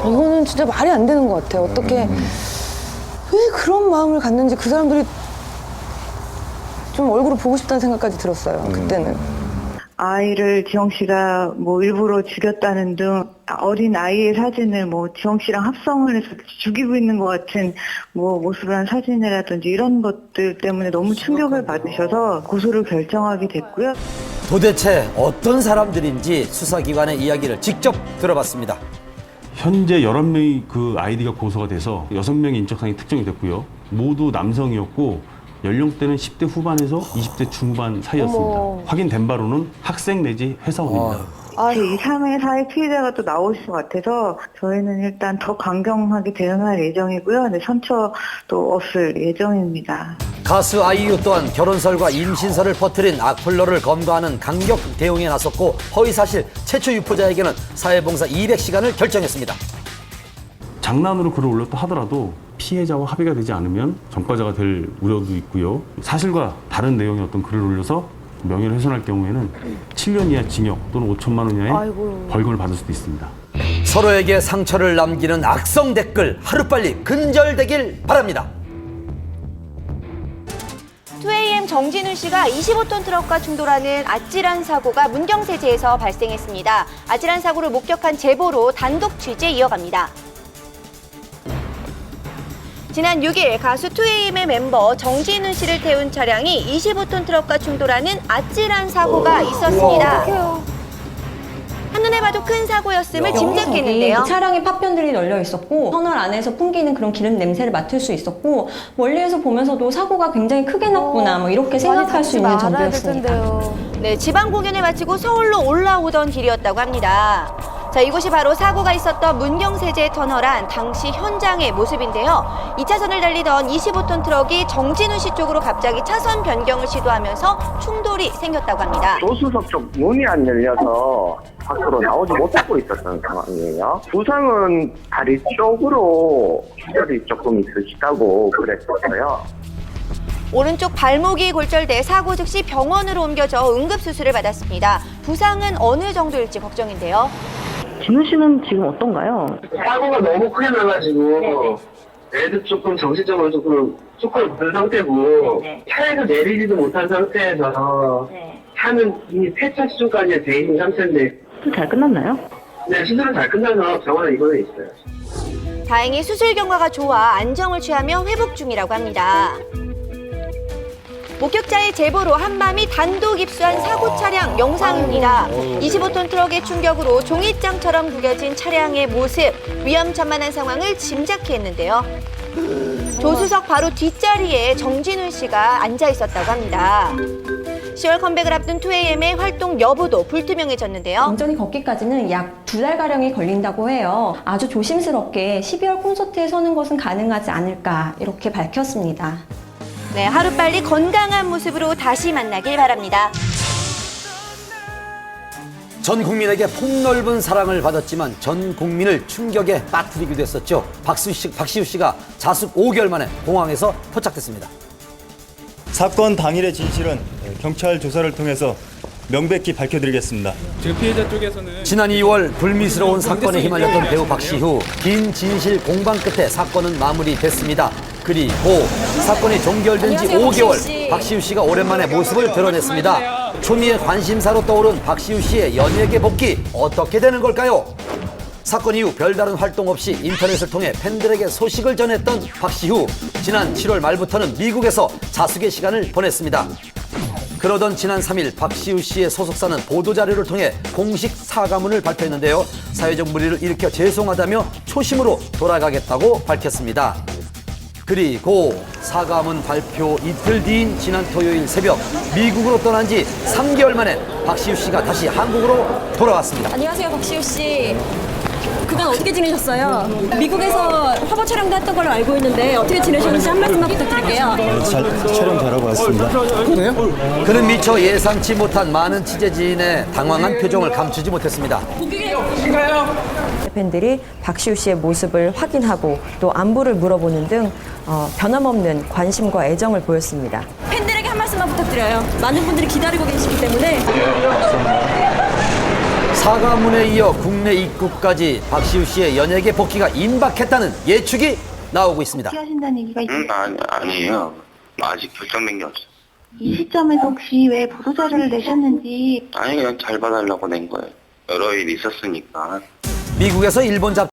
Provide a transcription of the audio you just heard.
이거는 진짜 말이 안 되는 것 같아요. 어떻게 왜 그런 마음을 갖는지 그 사람들이 좀 얼굴을 보고 싶다는 생각까지 들었어요. 그때는. 아이를 지영 씨가 뭐 일부러 죽였다는 등 어린 아이의 사진을 뭐 지영 씨랑 합성을 해서 죽이고 있는 것 같은 뭐 모습을 한 사진이라든지 이런 것들 때문에 너무 충격을 받으셔서 고소를 결정하게 됐고요. 도대체 어떤 사람들인지 수사기관의 이야기를 직접 들어봤습니다. 현재 11명이 그 아이디가 고소가 돼서 6명의 인적사항이 특정이 됐고요. 모두 남성이었고 연령대는 10대 후반에서 20대 중후반 사이였습니다. 확인된 바로는 학생 내지 회사원입니다. 제 이상의 사회 피해자가 또 나오실 것 같아서 저희는 일단 더 강경하게 대응할 예정이고요. 네, 선처도 없을 예정입니다. 가수 아이유 또한 결혼설과 임신설을 퍼뜨린 악플러를 검거하는 강력 대응에 나섰고 허위사실 최초 유포자에게는 사회봉사 200시간을 결정했습니다. 장난으로 글을 올렸다 하더라도 피해자와 합의가 되지 않으면 전과자가 될 우려도 있고요. 사실과 다른 내용의 어떤 글을 올려서 명예를 훼손할 경우에는 7년 이하 징역 또는 5천만 원 이하의 벌금을 받을 수도 있습니다. 서로에게 상처를 남기는 악성 댓글 하루빨리 근절되길 바랍니다. 2AM 정진훈 씨가 25톤 트럭과 충돌하는 아찔한 사고가 문경세제에서 발생했습니다. 아찔한 사고를 목격한 제보로 단독 취재 이어갑니다. 지난 6일 가수 2AM의 멤버 정진훈 씨를 태운 차량이 25톤 트럭과 충돌하는 아찔한 사고가 있었습니다. 한눈에 봐도 큰 사고였음을 짐작했는데요. 차량에 파편들이 널려 있었고 터널 안에서 풍기는 그런 기름 냄새를 맡을 수 있었고 멀리에서 보면서도 사고가 굉장히 크게 났구나 뭐 이렇게 생각할 수 있는 정도였습니다. 네, 지방 공연을 마치고 서울로 올라오던 길이었다고 합니다. 자, 이곳이 바로 사고가 있었던 문경세제 터널 안 당시 현장의 모습인데요. 2차선을 달리던 25톤 트럭이 정진훈 씨 쪽으로 갑자기 차선 변경을 시도하면서 충돌이 생겼다고 합니다. 조수석 쪽 문이 안 열려서 밖으로 나오지 못하고 있었던 상황이에요. 부상은 다리 쪽으로 출혈이 조금 있으시다고 그랬었어요. 오른쪽 발목이 골절돼 사고 즉시 병원으로 옮겨져 응급수술을 받았습니다. 부상은 어느 정도일지 걱정인데요. 진우 씨는 지금 어떤가요? 사고가 너무 크게 나가지고 애도 조금 정신적으로 조금 못한 상태고 차에서 내리지도 못한 상태에서 차는 이미 폐차 수준까지 돼 있는 상태인데 잘 끝났나요? 네, 수술은 잘 끝나서 병원에 입원해 있어요. 다행히 수술 경과가 좋아 안정을 취하며 회복 중이라고 합니다. 목격자의 제보로 한밤이 단독 입수한 사고 차량 영상입니다. 25톤 트럭의 충격으로 종이장처럼 구겨진 차량의 모습, 위험천만한 상황을 짐작케 했는데요. 조수석 바로 뒷자리에 정진훈 씨가 앉아 있었다고 합니다. 10월 컴백을 앞둔 2AM의 활동 여부도 불투명해졌는데요. 완전히 걷기까지는 약 2달가량이 걸린다고 해요. 아주 조심스럽게 12월 콘서트에 서는 것은 가능하지 않을까 이렇게 밝혔습니다. 네, 하루빨리 건강한 모습으로 다시 만나길 바랍니다. 전 국민에게 폭넓은 사랑을 받았지만 전 국민을 충격에 빠뜨리기도 했었죠. 박시우 씨가 자숙 5개월 만에 공항에서 포착됐습니다. 사건 당일의 진실은 경찰 조사를 통해서 명백히 밝혀드리겠습니다. 지금 피해자 쪽에서는 지난 2월 불미스러운 사건에 휘말렸던 배우 박시우. 긴 진실 공방 끝에 사건은 마무리됐습니다. 그리고 사건이 종결된 지 5개월, 박시우 씨가 오랜만에 모습을 드러냈습니다. 초미의 관심사로 떠오른 박시우 씨의 연예계 복귀 어떻게 되는 걸까요? 사건 이후 별다른 활동 없이 인터넷을 통해 팬들에게 소식을 전했던 박시우. 지난 7월 말부터는 미국에서 자숙의 시간을 보냈습니다. 그러던 지난 3일 박시우 씨의 소속사는 보도자료를 통해 공식 사과문을 발표했는데요. 사회적 무리를 일으켜 죄송하다며 초심으로 돌아가겠다고 밝혔습니다. 그리고 사과문 발표 이틀 뒤인 지난 토요일 새벽 미국으로 떠난 지 3개월 만에 박시우 씨가 다시 한국으로 돌아왔습니다. 안녕하세요, 박시우 씨. 그간 어떻게 지내셨어요? 미국에서 화보 촬영도 했던 걸로 알고 있는데 어떻게 지내셨는지 한 말씀만 부탁드릴게요. 촬영 잘하고 왔습니다. 그는 미처 예상치 못한 많은 취재진의 당황한 표정을 감추지 못했습니다. 팬들이 박시우 씨의 모습을 확인하고 또 안부를 물어보는 등 변함없는 관심과 애정을 보였습니다. 팬들에게 한 말씀만 부탁드려요. 많은 분들이 기다리고 계시기 때문에. 사과문에 이어 국내 입국까지 박시우 씨의 연예계 복귀가 임박했다는 예측이 나오고 있습니다. 하신다는 얘기가 아니에요. 아직 결정된 게 없어요. 이 시점에서 혹시 왜 보도자료를 내셨는지 아니, 그냥 잘 봐달라고 낸 거예요. 여러 일 있었으니까. 미국에서 일본 잡